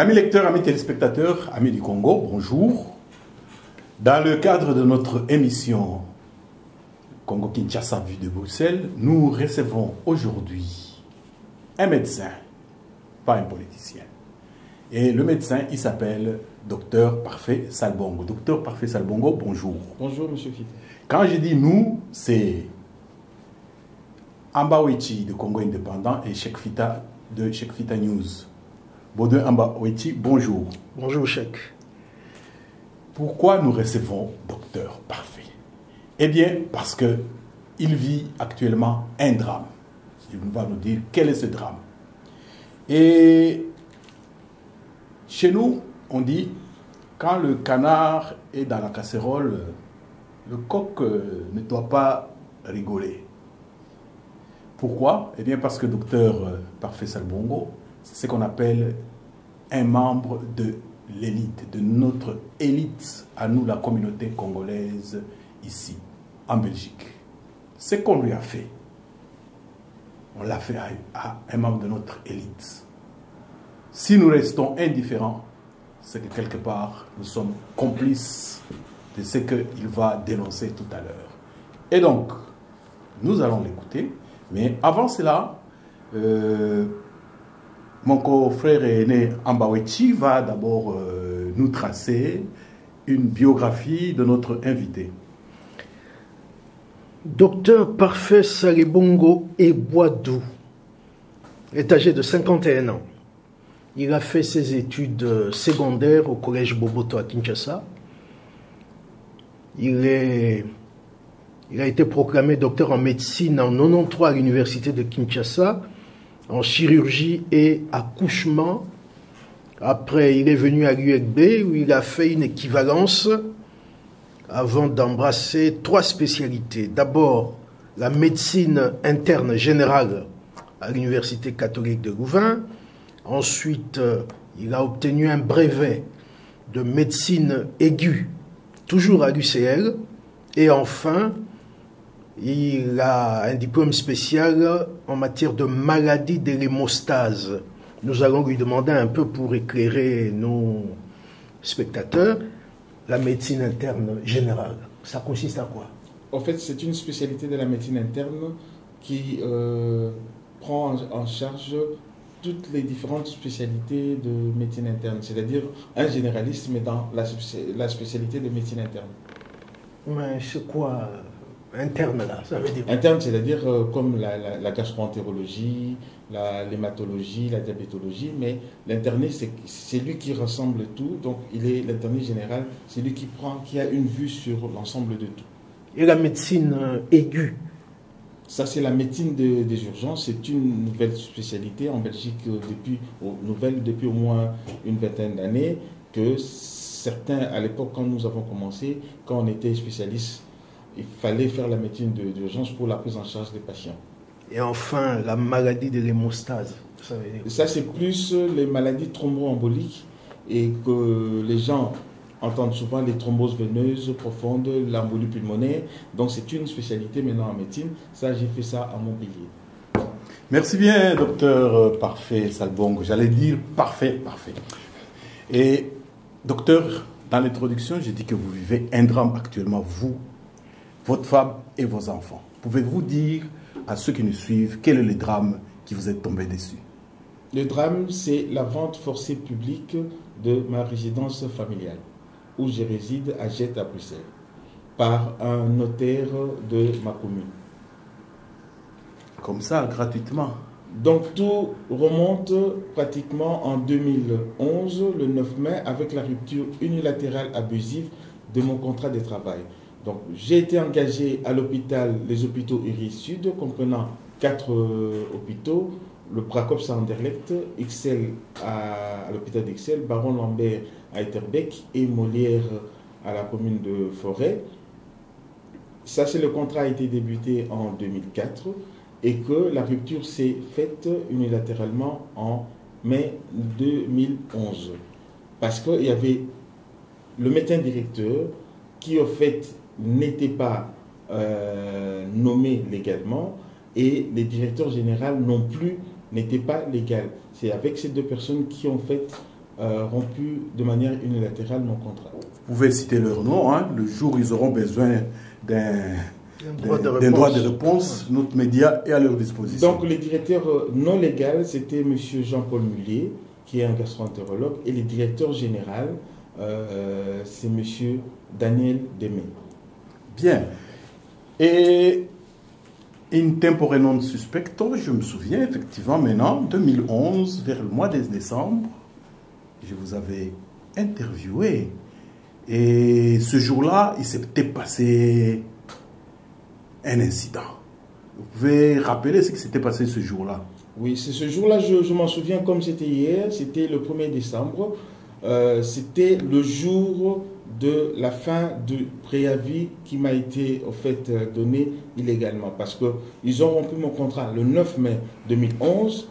Amis lecteurs, amis téléspectateurs, amis du Congo, bonjour. Dans le cadre de notre émission Congo-Kinshasa vue de Bruxelles, nous recevons aujourd'hui un médecin, pas un politicien. Et le médecin, il s'appelle Dr Parfait Salbongo. Dr Parfait Salbongo, bonjour. Bonjour, monsieur Fité. Quand je dis nous, c'est Ambawechi de Congo Indépendant et Cheikh Fita de Cheikh Fita News. Baudouin Ambawechi, bonjour. Bonjour, Cheikh. Pourquoi nous recevons Docteur Parfait? Eh bien, parce qu'il vit actuellement un drame. Il va nous dire quel est ce drame. Et chez nous, on dit, quand le canard est dans la casserole, le coq ne doit pas rigoler. Pourquoi? Eh bien, parce que Docteur Parfait Salbongo, c'est ce qu'on appelle un membre de l'élite, de notre élite, à nous, la communauté congolaise, ici, en Belgique. Ce qu'on lui a fait, on l'a fait à un membre de notre élite. Si nous restons indifférents, c'est que quelque part, nous sommes complices de ce qu'il va dénoncer tout à l'heure. Et donc, nous allons l'écouter, mais avant cela, mon confrère aîné Ambawechi va d'abord nous tracer une biographie de notre invité. Docteur Parfait Salbongo Ebouadou est âgé de 51 ans. Il a fait ses études secondaires au collège Boboto à Kinshasa. Il a été proclamé docteur en médecine en 1993 à l'université de Kinshasa, en chirurgie et accouchement. Après, il est venu à l'ULB où il a fait une équivalence avant d'embrasser 3 spécialités. D'abord, la médecine interne générale à l'Université catholique de Louvain. Ensuite, il a obtenu un brevet de médecine aiguë, toujours à l'UCL. Et enfin, il a un diplôme spécial en matière de maladie de l'hémostase. Nous allons lui demander un peu pour éclairer nos spectateurs la médecine interne générale. Ça consiste à quoi? En fait, c'est une spécialité de la médecine interne qui prend en charge toutes les différentes spécialités de médecine interne, c'est-à-dire un généraliste, mais dans la spécialité de médecine interne. Mais c'est quoi interne là? Ça veut dire interne, c'est-à-dire comme la gastroentérologie, l'hématologie, la diabétologie, mais l'interniste, c'est lui qui rassemble tout, donc il est l'interniste général, c'est lui qui a une vue sur l'ensemble de tout. Et la médecine aiguë? Ça, c'est la médecine des urgences. C'est une nouvelle spécialité en Belgique depuis au moins une vingtaine d'années, que certains, à l'époque, quand nous avons commencé, quand on était spécialiste, il fallait faire la médecine d'urgence pour la prise en charge des patients. Et enfin, la maladie de l'hémostase. Ça, c'est plus les maladies thromboemboliques et que les gens entendent souvent les thromboses veineuses profondes, l'embolie pulmonaire. Donc, c'est une spécialité maintenant en médecine. Ça, j'ai fait ça à Montpellier. Merci bien, docteur Parfait Salbongo. J'allais dire parfait. Et, docteur, dans l'introduction, j'ai dit que vous vivez un drame actuellement, vous, votre femme et vos enfants. Pouvez-vous dire à ceux qui nous suivent quel est le drame qui vous est tombé dessus? Le drame, c'est la vente forcée publique de ma résidence familiale, où je réside à Jette à Bruxelles, par un notaire de ma commune. Comme ça, gratuitement? Donc tout remonte pratiquement en 2011, le 9 mai, avec la rupture unilatérale abusive de mon contrat de travail. Donc j'ai été engagé à l'hôpital, les hôpitaux Iris Sud, comprenant 4 hôpitaux, le Prakops à Anderlecht, Ixelles à l'hôpital d'Ixelles, Baron Lambert à Etterbeek et Molière à la commune de Forêt. Sachez, le contrat a été débuté en 2004 et que la rupture s'est faite unilatéralement en mai 2011. Parce qu'il y avait le médecin directeur qui, au fait, n'était pas nommé légalement et les directeurs généraux non plus n'étaient pas légaux. C'est avec ces 2 personnes qui ont fait rompu de manière unilatérale mon contrat. Vous pouvez citer leur nom, hein, le jour où ils auront besoin d'un droit de réponse, notre média est à leur disposition. Donc, le directeur non légal, c'était M. Jean-Paul Mullier, qui est un gastroentérologue, et le directeur général, c'est M. Daniel Demé. Bien. Et in tempore non suspecto, je me souviens effectivement maintenant, 2011, vers le mois de décembre, je vous avais interviewé. Et ce jour-là, il s'était passé un incident. Vous pouvez rappeler ce qui s'était passé ce jour-là? Oui, c'est ce jour-là, je m'en souviens comme c'était hier, c'était le 1er décembre. C'était le jour de la fin du préavis qui m'a été en fait donné illégalement. Parce qu'ils ont rompu mon contrat le 9 mai 2011.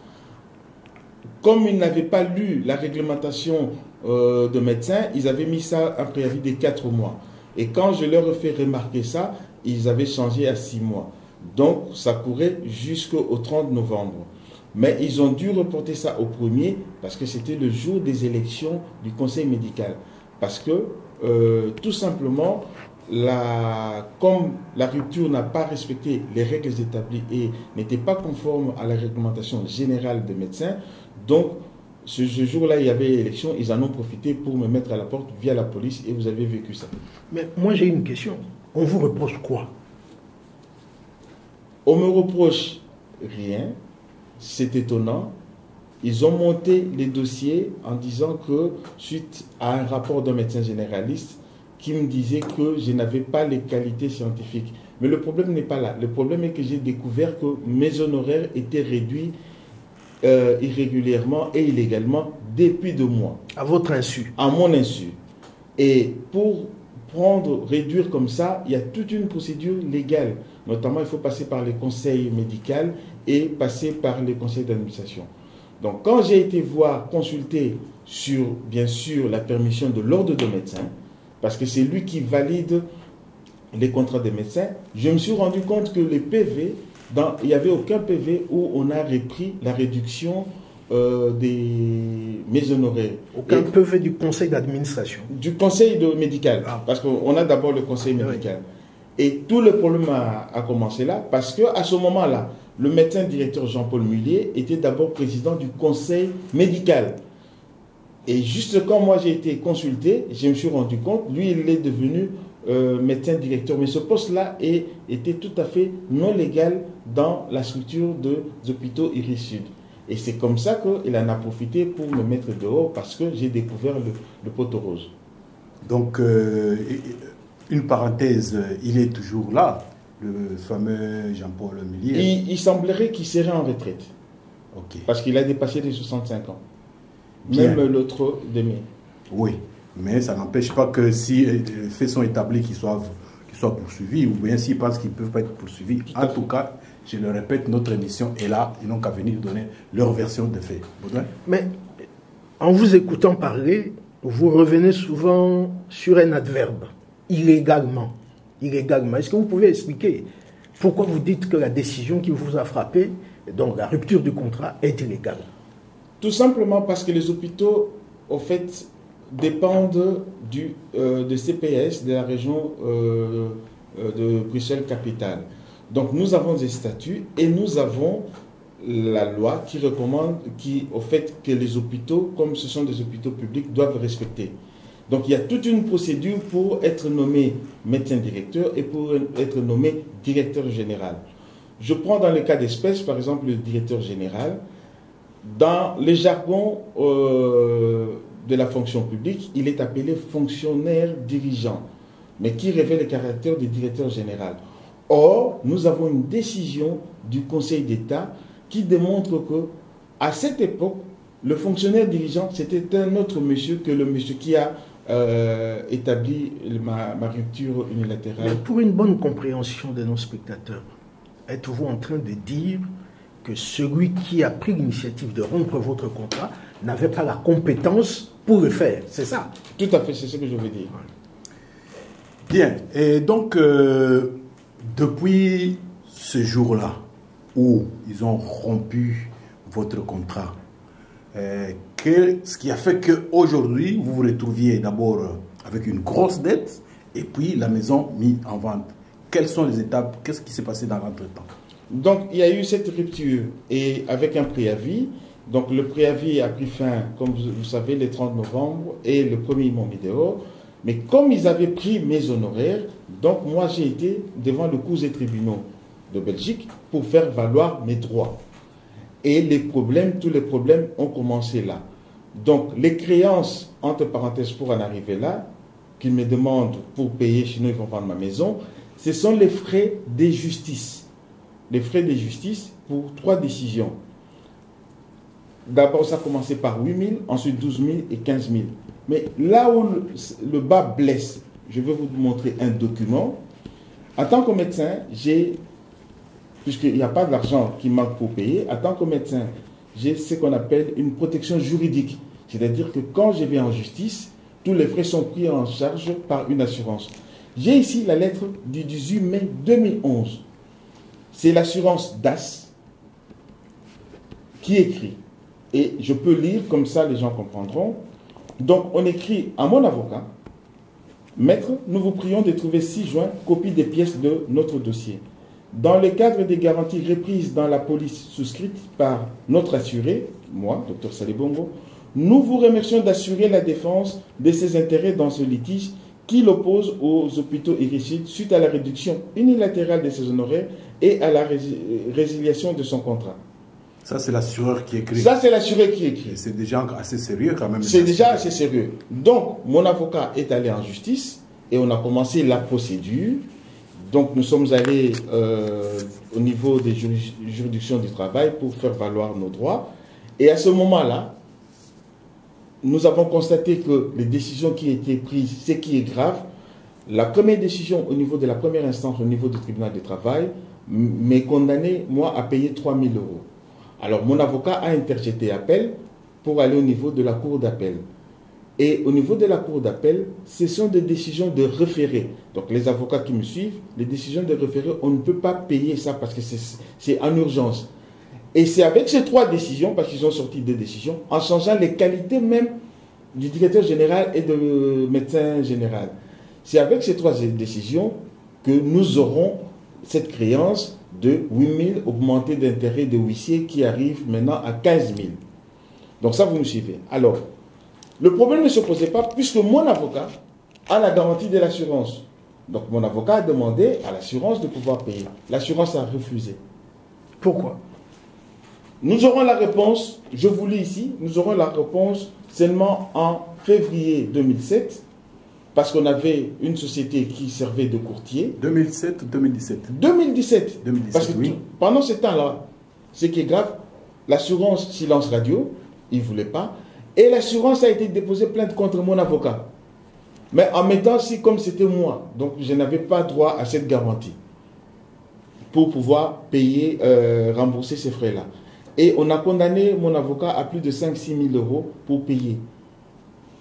Comme ils n'avaient pas lu la réglementation de médecins, ils avaient mis ça un préavis de 4 mois. Et quand je leur ai fait remarquer ça, ils avaient changé à 6 mois. Donc, ça courait jusqu'au 30 novembre. Mais ils ont dû reporter ça au 1er parce que c'était le jour des élections du conseil médical. Parce que, tout simplement, comme la rupture n'a pas respecté les règles établies et n'était pas conforme à la réglementation générale des médecins, donc ce jour-là, il y avait élection, ils en ont profité pour me mettre à la porte via la police et vous avez vécu ça. Mais moi j'ai une question. On vous reproche quoi? On me reproche rien. C'est étonnant. Ils ont monté les dossiers en disant que, suite à un rapport d'un médecin généraliste qui me disait que je n'avais pas les qualités scientifiques. Mais le problème n'est pas là. Le problème est que j'ai découvert que mes honoraires étaient réduits irrégulièrement et illégalement depuis 2 mois. À votre insu? À mon insu. Et pour réduire comme ça, il y a toute une procédure légale. Notamment, il faut passer par les conseils médicaux et passer par les conseils d'administration. Donc, quand j'ai été consulter sur, bien sûr, la permission de l'ordre de médecins, parce que c'est lui qui valide les contrats des médecins, je me suis rendu compte que les PV, il n'y avait aucun PV où on a repris la réduction mes honoraires. Aucun PV du conseil d'administration? Du conseil médical, parce qu'on a d'abord le conseil médical. Oui. Et tout le problème a commencé là, parce qu'à ce moment-là, le médecin directeur Jean-Paul Mullier était d'abord président du conseil médical. Et juste quand moi j'ai été consulté, je me suis rendu compte, lui il est devenu médecin directeur, mais ce poste-là était tout à fait non légal dans la structure des hôpitaux Iris Sud. Et c'est comme ça qu'il en a profité pour me mettre dehors parce que j'ai découvert le poteau rose. Donc, une parenthèse, il est toujours là, le fameux Jean-Paul Mullier. Il semblerait qu'il serait en retraite. Okay. Parce qu'il a dépassé les 65 ans. Bien. Même l'autre demi. Oui, mais ça n'empêche pas que si les faits sont établis qu'ils soient poursuivis, ou bien s'ils pensent qu'ils ne peuvent pas être poursuivis. En tout cas, je le répète, notre émission est là, ils n'ont qu'à venir donner leur version des faits. Baudouin? Mais en vous écoutant parler, vous revenez souvent sur un adverbe, illégalement. Illégalement. Est-ce que vous pouvez expliquer pourquoi vous dites que la décision qui vous a frappé, donc la rupture du contrat, est illégale? Tout simplement parce que les hôpitaux, en fait, dépendent de CPS de la région de Bruxelles-Capitale. Donc nous avons des statuts et nous avons la loi qui recommande, au fait que les hôpitaux, comme ce sont des hôpitaux publics, doivent respecter. Donc il y a toute une procédure pour être nommé médecin directeur et pour être nommé directeur général. Je prends dans le cas d'espèce, par exemple, le directeur général. Dans les jargons de la fonction publique, il est appelé fonctionnaire dirigeant, mais qui révèle le caractère du directeur général. Or, nous avons une décision du Conseil d'État qui démontre que, à cette époque, le fonctionnaire dirigeant, c'était un autre monsieur que le monsieur qui a établi ma rupture unilatérale. Mais pour une bonne compréhension de nos spectateurs, êtes-vous en train de dire que celui qui a pris l'initiative de rompre votre contrat n'avait pas la compétence pour le faire? C'est ça? Tout à fait, c'est ce que je veux dire. Bien, et donc, depuis ce jour-là où ils ont rompu votre contrat, ce qui a fait qu'aujourd'hui, vous vous retrouviez d'abord avec une grosse dette et puis la maison mise en vente. Quelles sont les étapes? Qu'est-ce qui s'est passé dans l'entretemps? Donc, il y a eu cette rupture et avec un préavis. Donc, le préavis a pris fin, comme vous savez, le 30 novembre et le premier ils m'ont mis dehors. Mais comme ils avaient pris mes honoraires, donc moi j'ai été devant le cours des tribunaux de Belgique pour faire valoir mes droits. Et tous les problèmes ont commencé là. Donc, les créances, entre parenthèses, pour en arriver là, qu'ils me demandent pour payer, sinon ils vont vendre ma maison, ce sont les frais de justice. Les frais de justice pour 3 décisions. D'abord, ça a commencé par 8 000, ensuite 12 000 et 15 000. Mais là où le bas blesse, je vais vous montrer un document. En tant que médecin, puisqu'il n'y a pas d'argent qui manque pour payer, en tant que médecin, j'ai ce qu'on appelle une protection juridique. C'est-à-dire que quand je vais en justice, tous les frais sont pris en charge par une assurance. J'ai ici la lettre du 18 mai 2011. C'est l'assurance DAS qui écrit. Et je peux lire, comme ça les gens comprendront. Donc on écrit à mon avocat, Maître, nous vous prions de trouver 6 juin copie des pièces de notre dossier. Dans le cadre des garanties reprises dans la police souscrite par notre assuré, moi, Dr Salibongo, nous vous remercions d'assurer la défense de ses intérêts dans ce litige qui l'oppose aux hôpitaux Iricide suite à la réduction unilatérale de ses honoraires et à la résiliation de son contrat. Ça, c'est l'assureur qui écrit. Ça, c'est l'assureur qui écrit. C'est déjà assez sérieux quand même. C'est déjà assez sérieux. Donc, mon avocat est allé en justice et on a commencé la procédure. Donc, nous sommes allés au niveau des juridictions du travail pour faire valoir nos droits. Et à ce moment-là, nous avons constaté que les décisions qui étaient prises, ce qui est grave, la première décision au niveau de la première instance, au niveau du tribunal du travail, m'est condamné, moi, à payer 3 000 euros. Alors, mon avocat a interjeté appel pour aller au niveau de la cour d'appel. Et au niveau de la cour d'appel, ce sont des décisions de référé. Donc, les avocats qui me suivent, les décisions de référé, on ne peut pas payer ça parce que c'est en urgence. Et c'est avec ces 3 décisions, parce qu'ils ont sorti 2 décisions, en changeant les qualités même du directeur général et de médecin général. C'est avec ces 3 décisions que nous aurons cette créance de 8 000 augmentée d'intérêt de huissier qui arrive maintenant à 15 000. Donc ça, vous me suivez. Alors, le problème ne se posait pas puisque mon avocat a la garantie de l'assurance. Donc mon avocat a demandé à l'assurance de pouvoir payer. L'assurance a refusé. Pourquoi? Nous aurons la réponse, je vous lis ici, nous aurons la réponse seulement en février 2007, parce qu'on avait une société qui servait de courtier. 2007 ou 2017? 2017. 2017, parce que oui. Pendant ce temps-là, ce qui est grave, l'assurance silence radio, il ne voulait pas, et l'assurance a été déposée plainte contre mon avocat. Mais en mettant si comme c'était moi, donc je n'avais pas droit à cette garantie pour pouvoir payer, rembourser ces frais-là. Et on a condamné mon avocat à plus de 5-6 000 euros pour payer.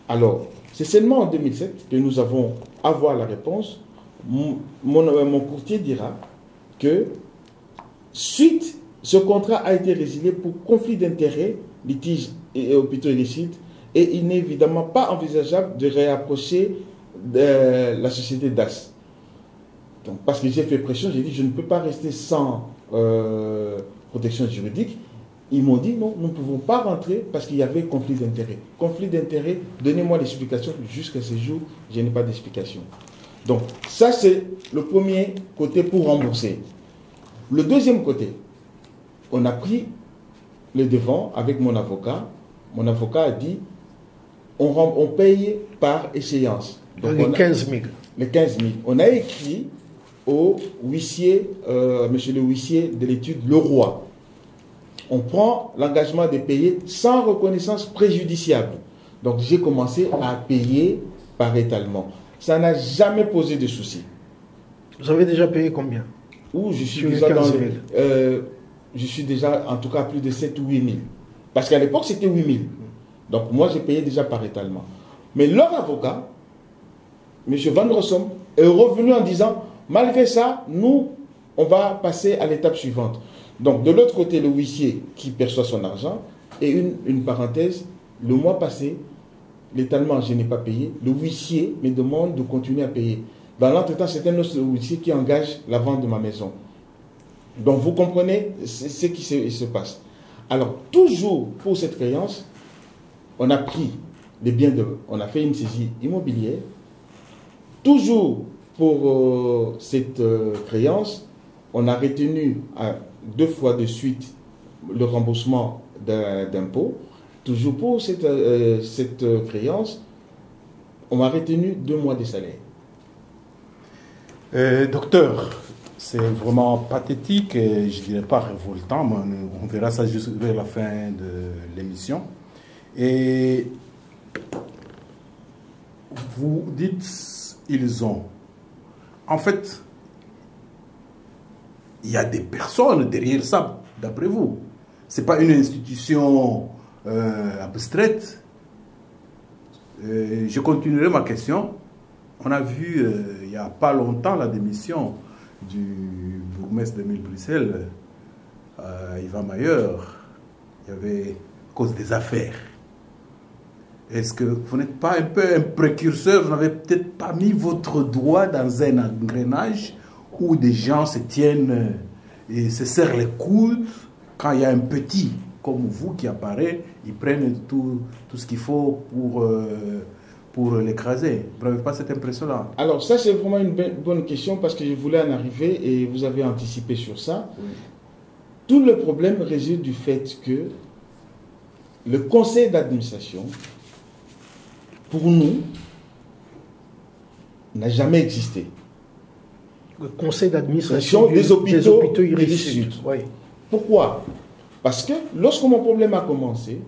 Alors, c'est seulement en 2007 que nous avons avoir la réponse. Mon courtier dira que suite, ce contrat a été résilié pour conflit d'intérêts, litige et hôpitaux illicites, et il n'est évidemment pas envisageable de réapprocher la société DAS. Donc, parce que j'ai fait pression, j'ai dit je ne peux pas rester sans protection juridique. Ils m'ont dit non, nous ne pouvons pas rentrer parce qu'il y avait conflit d'intérêts. Conflit d'intérêts, donnez-moi l'explication. Jusqu'à ce jour, je n'ai pas d'explication. Donc, ça c'est le premier côté pour rembourser. Le deuxième côté, on a pris le devant avec mon avocat. Mon avocat a dit on paye par échéance. Donc les 15 000. Les 15 000. On a écrit au huissier, monsieur le huissier de l'étude Leroy. On prend l'engagement de payer sans reconnaissance préjudiciable. Donc j'ai commencé à payer par étalement. Ça n'a jamais posé de souci. Vous avez déjà payé combien? Je suis déjà en tout cas plus de 7 ou 8 000. Parce qu'à l'époque c'était 8 000. Donc moi j'ai payé déjà par étalement. Mais leur avocat, M. Van Rossum, est revenu en disant malgré ça, nous, on va passer à l'étape suivante. Donc, de l'autre côté, le huissier qui perçoit son argent, et une parenthèse, Le mois passé, l'étalement, je n'ai pas payé. Le huissier me demande de continuer à payer. Dans l'entretemps, c'est un autre huissier qui engage la vente de ma maison. Donc, vous comprenez ce qui se passe. Alors, toujours pour cette créance, on a pris les biens on a fait une saisie immobilière. Toujours pour cette créance, on a retenu 2 fois de suite le remboursement d'impôts. Toujours pour cette créance, on m'a retenu 2 mois de salaire. Docteur, c'est vraiment pathétique et je ne dirais pas révoltant, mais on verra ça juste vers la fin de l'émission. Et vous dites, ils ont. En fait, il y a des personnes derrière ça, d'après vous. Ce n'est pas une institution abstraite. Je continuerai ma question. On a vu il n'y a pas longtemps la démission du bourgmestre d'Émile Bruxelles, Yvan Mayer. Il y avait cause des affaires. Est-ce que vous n'êtes pas un peu un précurseur? Vous n'avez peut-être pas mis votre doigt dans un engrenage où des gens se tiennent et se serrent les coudes quand il y a un petit comme vous qui apparaît, ils prennent tout ce qu'il faut pour l'écraser. Vous n'avez pas cette impression-là? Alors ça, c'est vraiment une bonne question parce que je voulais en arriver et vous avez anticipé sur ça. Oui. Tout le problème réside du fait que le conseil d'administration, pour nous, n'a jamais existé. Le conseil d'administration des hôpitaux Iris-Sud. Oui. Pourquoi? Parce que lorsque mon problème a commencé,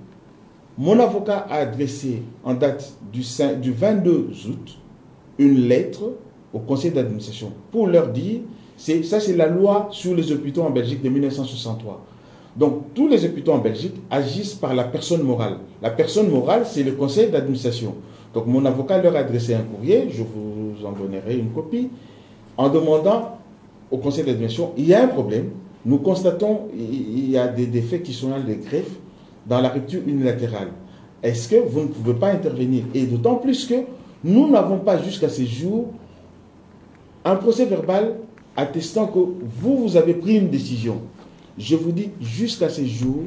mon avocat a adressé en date du 22 août une lettre au conseil d'administration pour leur dire, ça c'est la loi sur les hôpitaux en Belgique de 1963. Donc tous les hôpitaux en Belgique agissent par la personne morale. La personne morale, c'est le conseil d'administration. Donc mon avocat leur a adressé un courrier, je vous en donnerai une copie, en demandant au conseil d'administration, il y a un problème, nous constatons il y a des faits qui sont dans les greffes, dans la rupture unilatérale. Est-ce que vous ne pouvez pas intervenir? Et d'autant plus que nous n'avons pas jusqu'à ce jour un procès verbal attestant que vous avez pris une décision. Je vous dis, jusqu'à ce jour,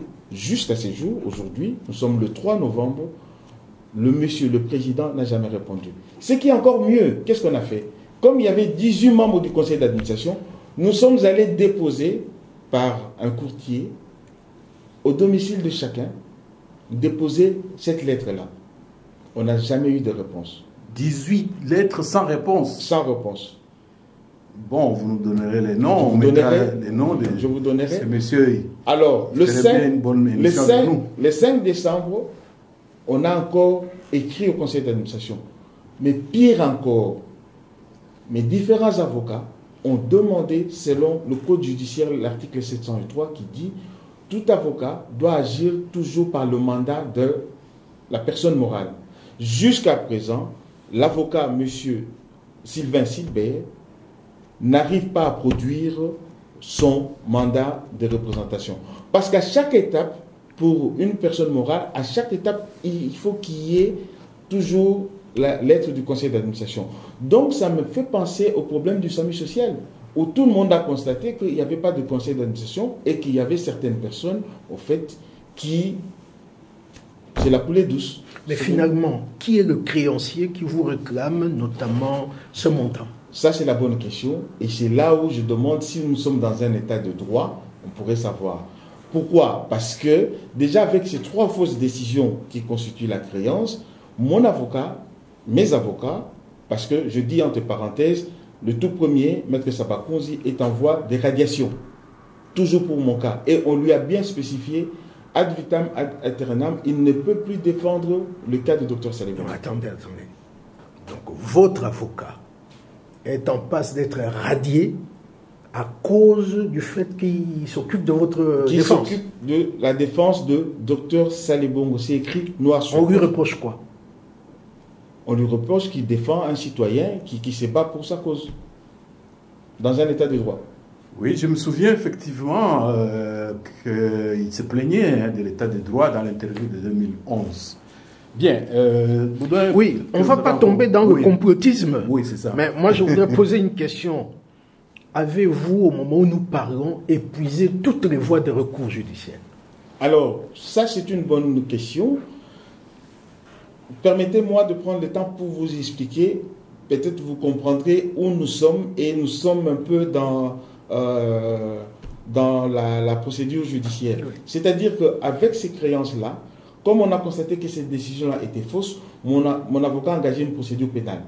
aujourd'hui, nous sommes le 3 novembre, le président n'a jamais répondu. Ce qui est encore mieux, qu'est-ce qu'on a fait? Comme il y avait 18 membres du conseil d'administration, nous sommes allés déposer par un courtier au domicile de chacun, déposer cette lettre-là. On n'a jamais eu de réponse. 18 lettres sans réponse? Sans réponse. Bon, vous nous donnerez les noms. Je vous donnerai. C'est monsieur. Alors, le 5 décembre, on a encore écrit au conseil d'administration. Mais pire encore, mes différents avocats ont demandé, selon le code judiciaire, l'article 703, qui dit tout avocat doit agir toujours par le mandat de la personne morale. Jusqu'à présent, l'avocat, monsieur Sylvain Silbert, n'arrive pas à produire son mandat de représentation. Parce qu'à chaque étape, pour une personne morale, à chaque étape, il faut qu'il y ait toujours la lettre du conseil d'administration. Donc, ça me fait penser au problème du SAMU social, où tout le monde a constaté qu'il n'y avait pas de conseil d'administration et qu'il y avait certaines personnes, au fait, qui... C'est la coulée douce. Mais finalement, qui est le créancier qui vous réclame notamment ce montant? Ça, c'est la bonne question. Et c'est là où je demande si nous sommes dans un état de droit, on pourrait savoir. Pourquoi? Parce que déjà avec ces 3 fausses décisions qui constituent la créance, mon avocat, mes avocats, parce que je dis entre parenthèses, le tout premier, Maître Sabakonzi, est en voie de radiation. Toujours pour mon cas. Et on lui a bien spécifié, ad vitam ad aeternam, il ne peut plus défendre le cas du docteur Salibongo. Donc attendez. Donc votre avocat est en passe d'être radié à cause du fait qu'il s'occupe de votre défense. Qui s'occupe de la défense de Dr Salibongo. C'est écrit noir sur blanc. On lui reproche quoi? On lui reproche qu'il défend un citoyen qui se bat pour sa cause, dans un état de droit. Oui, je me souviens effectivement qu'il se plaignait de l'état de droit dans l'interview de 2011. Bien. Baudouin, oui, on ne va pas tomber dans le complotisme. Oui, c'est ça. Mais moi, je voudrais poser une question. Avez-vous, au moment où nous parlons, épuisé toutes les voies de recours judiciaires? Alors, ça, c'est une bonne question. Permettez-moi de prendre le temps pour vous expliquer. Peut-être vous comprendrez où nous sommes, et nous sommes un peu dans la procédure judiciaire. Oui. C'est-à-dire qu'avec ces créances-là, comme on a constaté que cette décision-là était fausse, mon avocat a engagé une procédure pénale.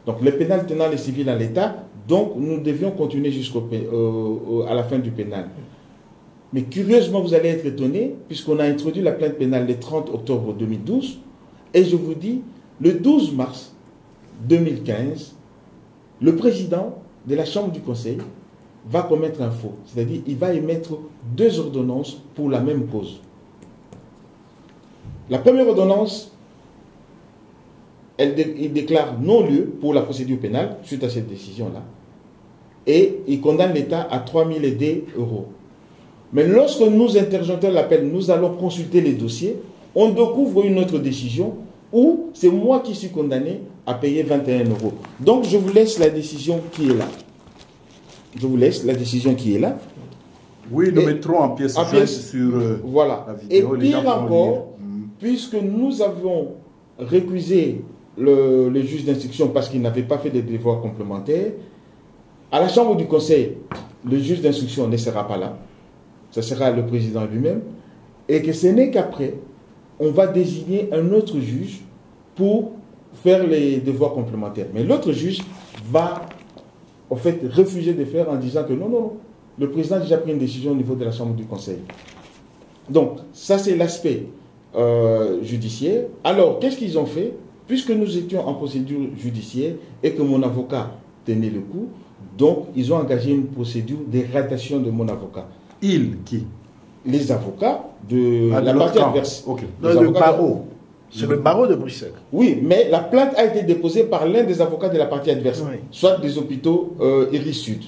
Donc, le pénal tenant les civils à l'État, donc nous devions continuer à la fin du pénal. Mais curieusement, vous allez être étonné, puisqu'on a introduit la plainte pénale le 30 octobre 2012, et je vous dis, le 12 mars 2015, le président de la Chambre du Conseil va commettre un faux. C'est-à-dire, il va émettre 2 ordonnances pour la même cause. La première ordonnance, il déclare non-lieu pour la procédure pénale suite à cette décision-là. Et il condamne l'État à 3 000 €. Mais lorsque nous, interjoncteurs, l'appel, nous allons consulter les dossiers, on découvre une autre décision où c'est moi qui suis condamné à payer 21 €. Donc je vous laisse la décision qui est là. Je vous laisse la décision qui est là. Oui, nous mettrons en pièce sur voilà. la vidéo. Et pire encore, puisque nous avons récusé le juge d'instruction parce qu'il n'avait pas fait des devoirs complémentaires, à la Chambre du Conseil, le juge d'instruction ne sera pas là. Ce sera le président lui-même. Et que ce n'est qu'après, on va désigner un autre juge pour faire les devoirs complémentaires. Mais l'autre juge va, en fait, refuser de faire en disant que non, le président a déjà pris une décision au niveau de la Chambre du Conseil. Donc, ça c'est l'aspect judiciaire. Alors, qu'est-ce qu'ils ont fait? Puisque nous étions en procédure judiciaire et que mon avocat tenait le coup, donc ils ont engagé une procédure d'éradication de mon avocat. Il, qui? Les avocats de la partie adverse. Okay. Le barreau. C'est le barreau de Bruxelles. Oui, mais la plainte a été déposée par l'un des avocats de la partie adverse, oui, soit des hôpitaux Iris Sud.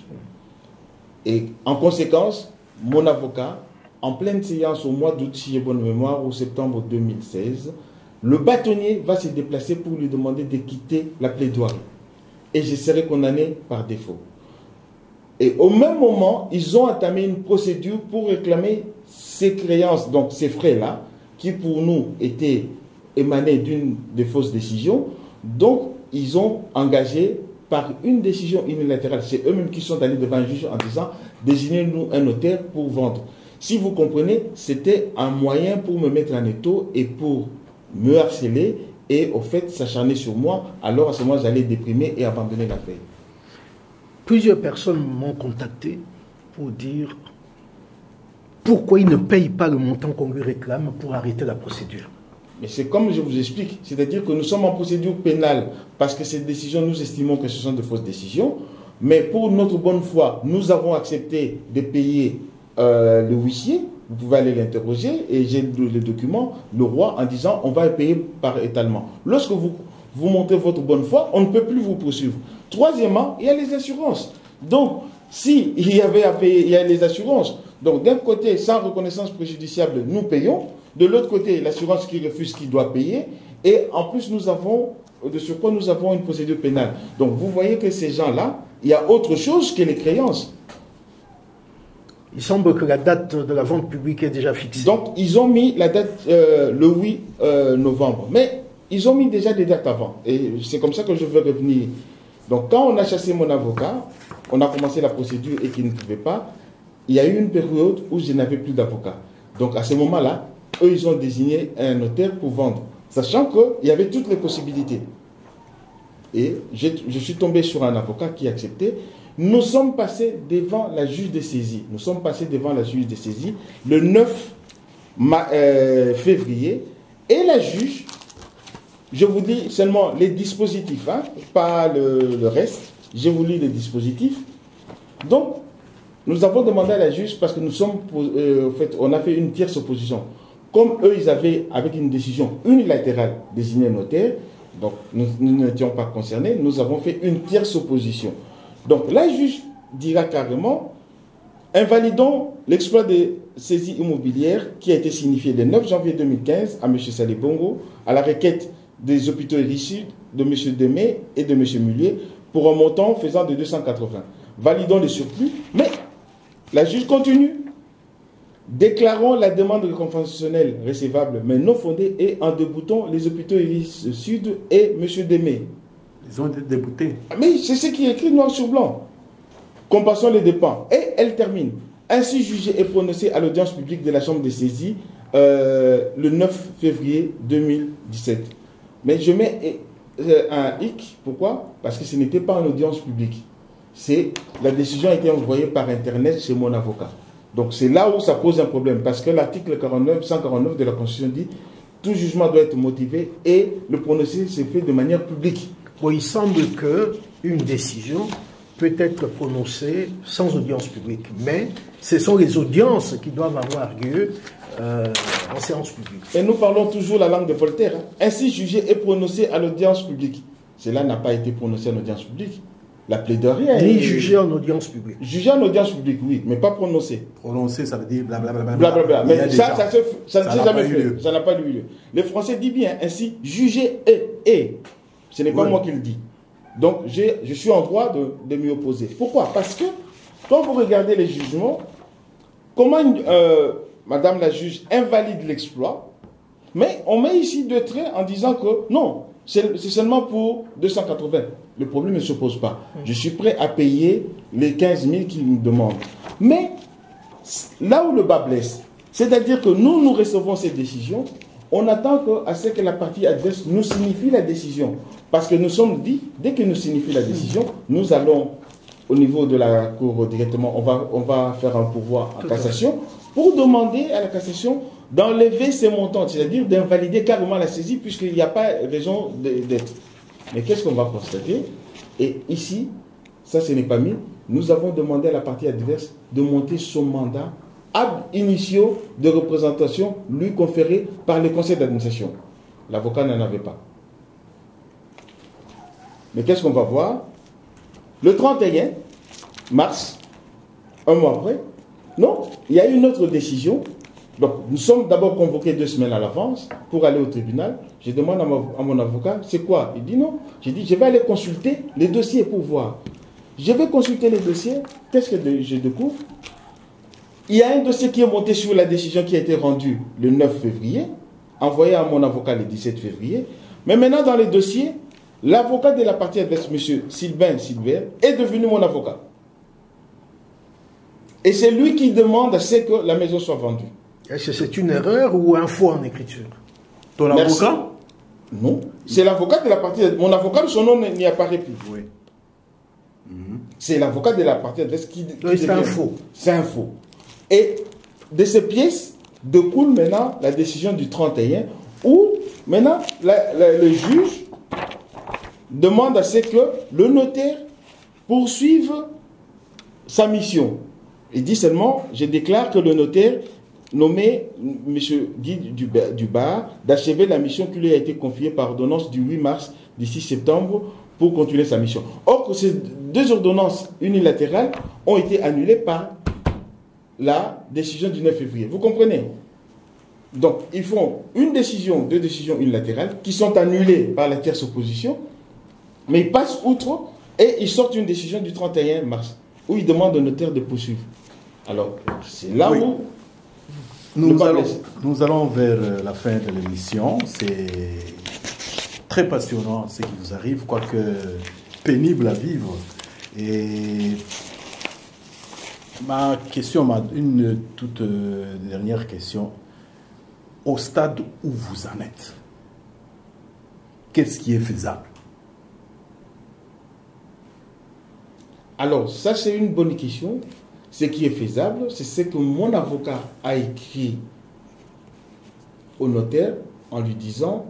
Et en conséquence, mon avocat, en pleine séance au mois d'août, si j'ai bonne mémoire, ou septembre 2016, le bâtonnier va se déplacer pour lui demander de quitter la plaidoirie. Et je serai condamné par défaut. Et au même moment, ils ont entamé une procédure pour réclamer ces créances, donc ces frais-là, qui pour nous étaient émanés d'une des fausses décisions. Donc, ils ont engagé par une décision unilatérale. C'est eux-mêmes qui sont allés devant un juge en disant « désignez-nous un notaire pour vendre ». Si vous comprenez, c'était un moyen pour me mettre en étau et pour me harceler et au fait s'acharner sur moi. Alors à ce moment, j'allais déprimer et abandonner l'affaire. Plusieurs personnes m'ont contacté pour dire pourquoi il ne paye pas le montant qu'on lui réclame pour arrêter la procédure. Mais c'est comme je vous explique, c'est-à-dire que nous sommes en procédure pénale parce que ces décisions, nous estimons que ce sont de fausses décisions, mais pour notre bonne foi, nous avons accepté de payer le huissier. Vous pouvez aller l'interroger et j'ai le document, le roi, en disant on va payer par étalement. Lorsque vous montrez votre bonne foi, on ne peut plus vous poursuivre. Troisièmement, il y a les assurances. Donc, s'il y avait à payer, il y a les assurances. Donc, d'un côté, sans reconnaissance préjudiciable, nous payons. De l'autre côté, l'assurance qui refuse, qui doit payer. Et en plus, nous avons, de surcroît, nous avons une procédure pénale. Donc, vous voyez que ces gens-là, il y a autre chose que les créances. Il semble que la date de la vente publique est déjà fixée. Donc, ils ont mis la date le 8 novembre. Mais ils ont mis déjà des dates avant. Et c'est comme ça que je veux revenir. Donc, quand on a chassé mon avocat, on a commencé la procédure et qu'il ne pouvait pas, il y a eu une période où je n'avais plus d'avocat. Donc, à ce moment-là, eux, ils ont désigné un notaire pour vendre, sachant qu'il y avait toutes les possibilités. Et je suis tombé sur un avocat qui acceptait. Nous sommes passés devant la juge de saisie. Nous sommes passés devant la juge de saisie le 9 février. Et la juge, je vous dis seulement les dispositifs, hein, pas le reste. Je vous lis les dispositifs. Donc, nous avons demandé à la juge, parce que nous sommes, en fait, on a fait une tierce opposition. Comme eux, ils avaient, avec une décision unilatérale, désigné un notaire, donc nous n'étions pas concernés, nous avons fait une tierce opposition. Donc la juge dira carrément, invalidant l'exploit des saisies immobilières qui a été signifié le 9 janvier 2015 à M. Saleh Bongo à la requête des hôpitaux issus de M. Demé et de M. Mullier pour un montant faisant de 280. Validons le surplus, mais la juge continue. Déclarons la demande conventionnelle recevable mais non fondée et en déboutant les hôpitaux Iris Sud et M. Demé. Ils ont été déboutés. Mais c'est ce qui est écrit noir sur blanc. Compassons les dépens. Et elle termine. Ainsi jugé et prononcé à l'audience publique de la Chambre des saisies le 9 février 2017. Mais je mets un hic. Pourquoi? Parce que ce n'était pas en audience publique. La décision a été envoyée par Internet chez mon avocat. Donc c'est là où ça pose un problème. Parce que l'article 149 de la Constitution dit tout jugement doit être motivé et le prononcé se fait de manière publique. Bon, il semble qu'une décision peut être prononcée sans audience publique, mais ce sont les audiences qui doivent avoir lieu en séance publique. Et nous parlons toujours la langue de Voltaire. Hein. Ainsi jugé et prononcé à l'audience publique. Cela n'a pas été prononcé en audience publique. La plaidoirie a Ni jugé en audience publique. Jugé en audience publique, oui, mais pas prononcé. Prononcé, ça veut dire blablabla. Blablabla. Mais ça ne s'est jamais fait. Lieu. Ça n'a pas eu lieu. Les Français disent bien ainsi jugé et. Ce n'est pas moi qui le dis. Donc, je suis en droit de m'y opposer. Pourquoi? Parce que, quand vous regardez les jugements, comment Madame la juge invalide l'exploit, mais on met ici deux traits en disant que non, c'est seulement pour 280. Le problème ne se pose pas. Je suis prêt à payer les 15 000 qu'ils nous demandent. Mais, là où le bas blesse, c'est-à-dire que nous recevons cette décision, on attend à ce que la partie adverse nous signifie la décision. Parce que nous sommes dit, dès que nous signifie la décision, nous allons au niveau de la Cour directement, on va faire un pourvoi en cassation pour demander à la cassation d'enlever ces montants, c'est-à-dire d'invalider carrément la saisie puisqu'il n'y a pas raison d'être. Mais qu'est-ce qu'on va constater? Et ici, ça ce n'est pas mis, nous avons demandé à la partie adverse de monter son mandat ab initio de représentation lui conféré par le conseil d'administration. L'avocat n'en avait pas. Mais qu'est-ce qu'on va voir? Le 31 mars, un mois après, non, il y a une autre décision. Donc, nous sommes d'abord convoqués 2 semaines à l'avance pour aller au tribunal. Je demande à mon avocat, c'est quoi? Il dit non. J'ai dit, je vais aller consulter les dossiers pour voir. Je vais consulter les dossiers. Qu'est-ce que je découvre? Il y a un dossier qui est monté sur la décision qui a été rendue le 9 février, envoyé à mon avocat le 17 février. Mais maintenant, dans les dossiers, l'avocat de la partie adverse, M. Sylvain Silbert, est devenu mon avocat. Et c'est lui qui demande à ce que la maison soit vendue. Est-ce que c'est une erreur ou un faux en écriture? Ton avocat? Non. C'est l'avocat de la partie adverse. Mon avocat, son nom n'y apparaît plus. Oui. C'est l'avocat de la partie adverse qui c'est un faux. C'est un faux. Et de ces pièces découle maintenant la décision du 31 où maintenant le juge demande à ce que le notaire poursuive sa mission. Il dit seulement, je déclare que le notaire nommé M. Guy Dubar d'achever la mission qui lui a été confiée par ordonnance du 8 mars du 6 septembre pour continuer sa mission. Or, ces 2 ordonnances unilatérales ont été annulées par la décision du 9 février. Vous comprenez? Donc, ils font 2 décisions unilatérales qui sont annulées par la tierce opposition, mais ils passent outre et ils sortent une décision du 31 mars où ils demandent au notaire de poursuivre. Alors, c'est là où nous allons vers la fin de l'émission. C'est très passionnant ce qui vous arrive, quoique pénible à vivre. Et ma question, une toute dernière question. Au stade où vous en êtes, qu'est-ce qui est faisable? Alors, ça c'est une bonne question. Ce qui est faisable, c'est ce que mon avocat a écrit au notaire en lui disant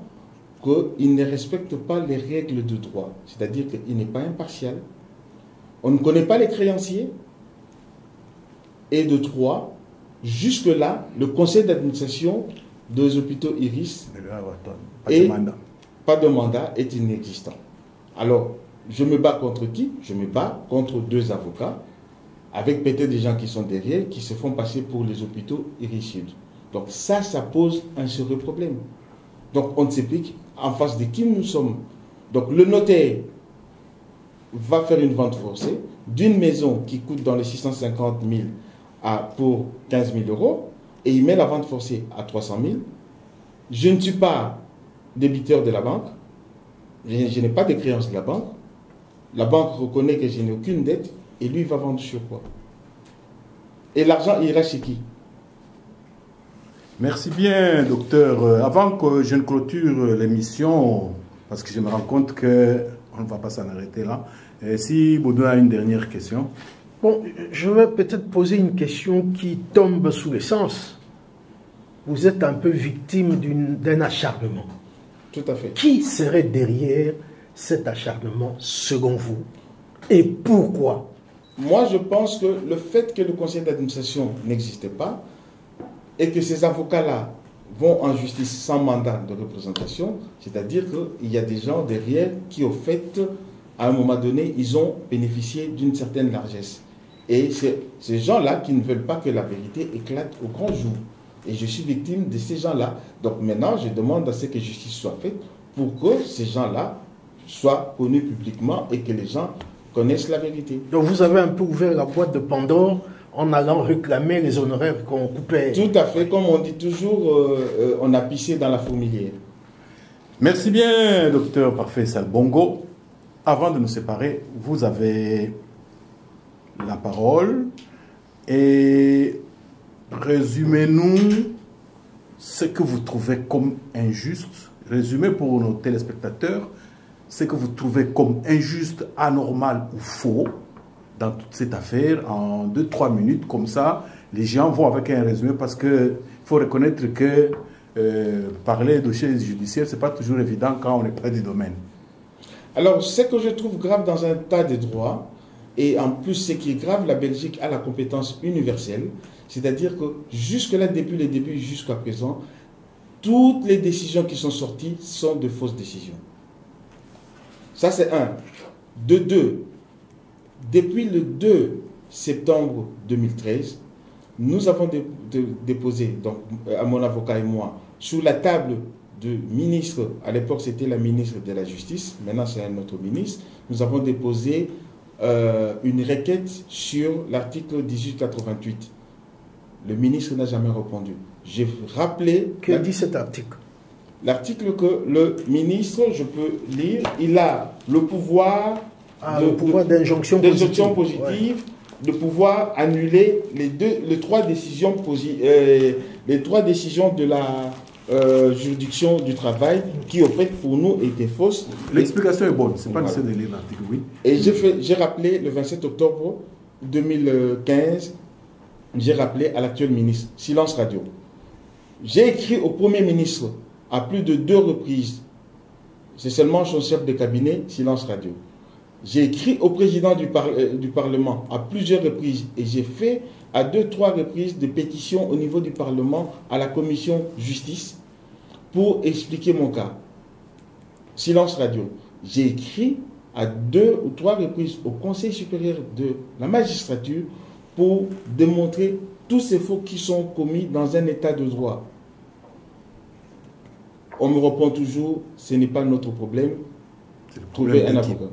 qu'il ne respecte pas les règles de droit. C'est-à-dire qu'il n'est pas impartial. On ne connaît pas les créanciers. Et de 3, jusque-là, le conseil d'administration des hôpitaux Iris pas de mandat est inexistant. Alors, je me bats contre qui? Je me bats contre 2 avocats avec peut-être des gens qui sont derrière, qui se font passer pour les hôpitaux Iris-Sud. Donc ça pose un sérieux problème. Donc on ne sait plus en face de qui nous sommes. Donc le notaire va faire une vente forcée d'une maison qui coûte dans les 650 000 pour 15 000 euros, et il met la vente forcée à 300 000. Je ne suis pas débiteur de la banque, je n'ai pas de créance de la banque. La banque reconnaît que je n'ai aucune dette, et lui va vendre sur quoi? Et l'argent ira chez qui? Merci bien, docteur. Avant que je ne clôture l'émission, parce que je me rends compte qu'on ne va pas s'en arrêter là, si Baudouin a une dernière question. Bon, je vais peut-être poser une question qui tombe sous le sens. Vous êtes un peu victime d'un acharnement. Tout à fait. Qui serait derrière cet acharnement, selon vous? Et pourquoi? Moi, je pense que le fait que le conseil d'administration n'existe pas et que ces avocats-là vont en justice sans mandat de représentation, c'est-à-dire qu'il y a des gens derrière qui, au fait, à un moment donné, ils ont bénéficié d'une certaine largesse. Et c'est ces gens-là qui ne veulent pas que la vérité éclate au grand jour. Et je suis victime de ces gens-là. Donc maintenant, je demande à ce que justice soit faite pour que ces gens-là soient connus publiquement et que les gens connaissent la vérité. Donc vous avez un peu ouvert la boîte de Pandore en allant réclamer les honoraires qu'on coupait. Tout à fait, comme on dit toujours, on a pissé dans la fourmilière. Merci bien, docteur Parfait Salbongo. Avant de nous séparer, vous avez la parole et résumez-nous ce que vous trouvez comme injuste. Résumez pour nos téléspectateurs ce que vous trouvez comme injuste, anormal ou faux dans toute cette affaire en 2-3 minutes. Comme ça, les gens vont avec un résumé parce qu'il faut reconnaître que parler de choses judiciaires, ce n'est pas toujours évident quand on n'est pas du domaine. Alors, ce que je trouve grave dans un tas de droits, et en plus ce qui est grave, la Belgique a la compétence universelle, c'est-à-dire que jusque-là, depuis le début jusqu'à présent, toutes les décisions qui sont sorties sont de fausses décisions. Ça, c'est un. De deux, depuis le 2 septembre 2013, nous avons déposé, donc à mon avocat et moi, sous la table du ministre, à l'époque c'était la ministre de la Justice, maintenant c'est un autre ministre, nous avons déposé une requête sur l'article 1888. Le ministre n'a jamais répondu. J'ai rappelé... Que dit cet article? L'article que le ministre, je peux lire, il a le pouvoir... le pouvoir d'injonction positive, ouais. De pouvoir annuler les trois décisions de la juridiction du travail qui, au fait, pour nous, étaient fausses. L'explication est bonne, c'est pas nécessaire de lire l'article, oui. Et j'ai rappelé le 27 octobre 2015, j'ai rappelé à l'actuel ministre, silence radio. J'ai écrit au Premier ministre à plus de 2 reprises, c'est seulement son chef de cabinet, silence radio. J'ai écrit au président du Parlement à plusieurs reprises et j'ai fait à 2-3 reprises des pétitions au niveau du Parlement à la commission justice pour expliquer mon cas. Silence radio. J'ai écrit à 2 ou 3 reprises au Conseil supérieur de la magistrature pour démontrer tous ces faux qui sont commis dans un état de droit. On me répond toujours, ce n'est pas notre problème, trouver un avocat.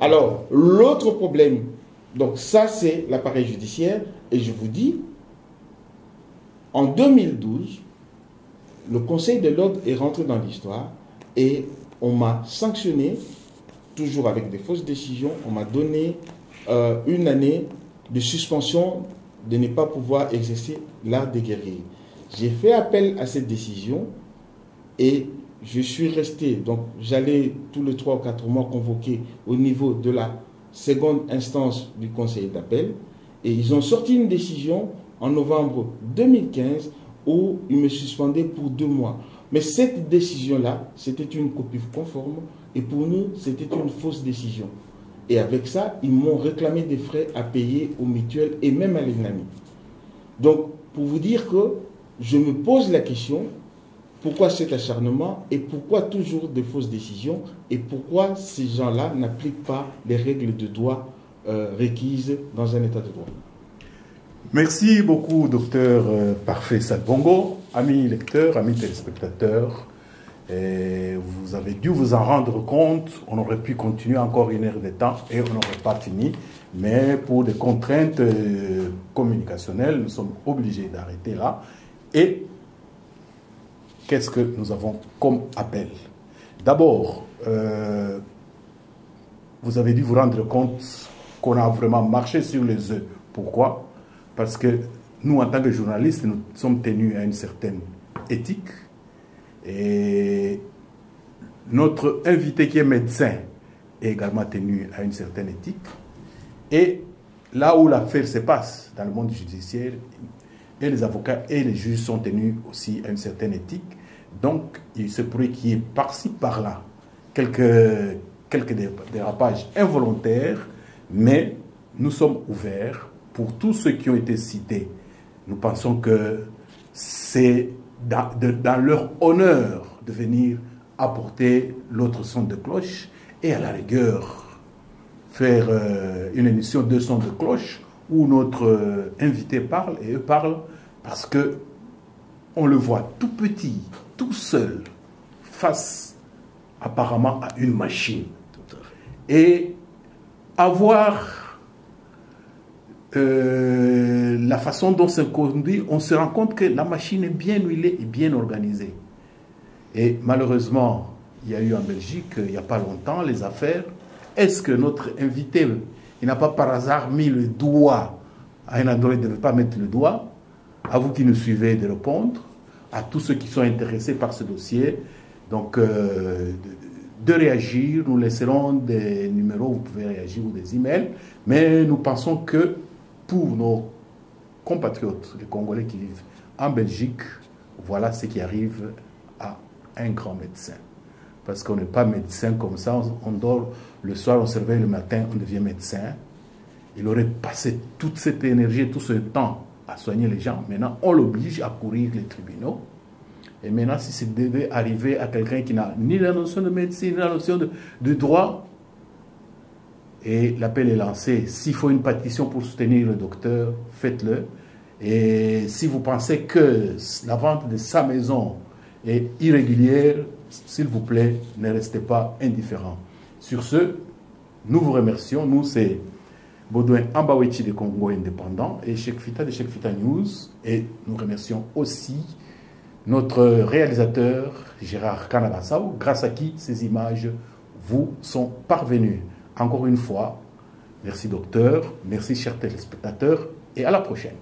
Alors, l'autre problème, donc ça c'est l'appareil judiciaire, et je vous dis, en 2012, le Conseil de l'ordre est rentré dans l'histoire et on m'a sanctionné, toujours avec des fausses décisions, on m'a donné 1 année de suspension de ne pas pouvoir exercer l'art des guerriers. J'ai fait appel à cette décision et je suis resté, donc j'allais tous les 3 ou 4 mois convoqué au niveau de la seconde instance du conseil d'appel et ils ont sorti une décision en novembre 2015 où ils me suspendaient pour 2 mois. Mais cette décision-là, c'était une copie conforme et pour nous, c'était une fausse décision. Et avec ça, ils m'ont réclamé des frais à payer aux mutuelles et même à l'ENAMI. Donc, pour vous dire que je me pose la question, pourquoi cet acharnement et pourquoi toujours de fausses décisions et pourquoi ces gens-là n'appliquent pas les règles de droit requises dans un état de droit. Merci beaucoup, docteur Parfait Salbongo. Amis lecteurs, amis téléspectateurs, vous avez dû vous en rendre compte, on aurait pu continuer encore 1 heure de temps et on n'aurait pas fini, mais pour des contraintes communicationnelles, nous sommes obligés d'arrêter là. Et qu'est-ce que nous avons comme appel? D'abord, vous avez dû vous rendre compte qu'on a vraiment marché sur les œufs. Pourquoi? Parce que nous, en tant que journalistes, nous sommes tenus à une certaine éthique. Et notre invité qui est médecin est également tenu à une certaine éthique. Et là où l'affaire se passe, dans le monde judiciaire, et les avocats et les juges sont tenus aussi à une certaine éthique. Donc, il se pourrait qu'il y ait par-ci, par-là, quelques dérapages involontaires, mais nous sommes ouverts pour tous ceux qui ont été cités. Nous pensons que c'est dans leur honneur de venir apporter l'autre son de cloche et à la rigueur faire une émission de son de cloche où notre invité parle et eux parlent parce que on le voit tout petit, tout seul, face apparemment à une machine. Et avoir la façon dont c'est conduit, on se rend compte que la machine est bien huilée et bien organisée. Et malheureusement, il y a eu en Belgique, il n'y a pas longtemps, les affaires. Est-ce que notre invité, il n'a pas par hasard mis le doigt à un endroit où il ne devait pas mettre le doigt? À vous qui nous suivez de répondre, à tous ceux qui sont intéressés par ce dossier. Donc, de réagir, nous laisserons des numéros où vous pouvez réagir ou des emails. Mais nous pensons que pour nos compatriotes, les Congolais qui vivent en Belgique, voilà ce qui arrive à un grand médecin. Parce qu'on n'est pas médecin comme ça, on dort le soir, on se réveille le matin, on devient médecin. Il aurait passé toute cette énergie, tout ce temps à soigner les gens. Maintenant, on l'oblige à courir les tribunaux. Et maintenant, si ça devait arriver à quelqu'un qui n'a ni la notion de médecine, ni la notion de droit, et l'appel est lancé. S'il faut une pétition pour soutenir le docteur, faites-le. Et si vous pensez que la vente de sa maison est irrégulière, s'il vous plaît, ne restez pas indifférent. Sur ce, nous vous remercions. Nous, c'est Baudouin Ambawechi de Congo Indépendant et Cheikh Fita de Cheikh Fita News. Et nous remercions aussi notre réalisateur Gérard Kanabassaou, grâce à qui ces images vous sont parvenues. Encore une fois, merci docteur, merci chers téléspectateurs et à la prochaine.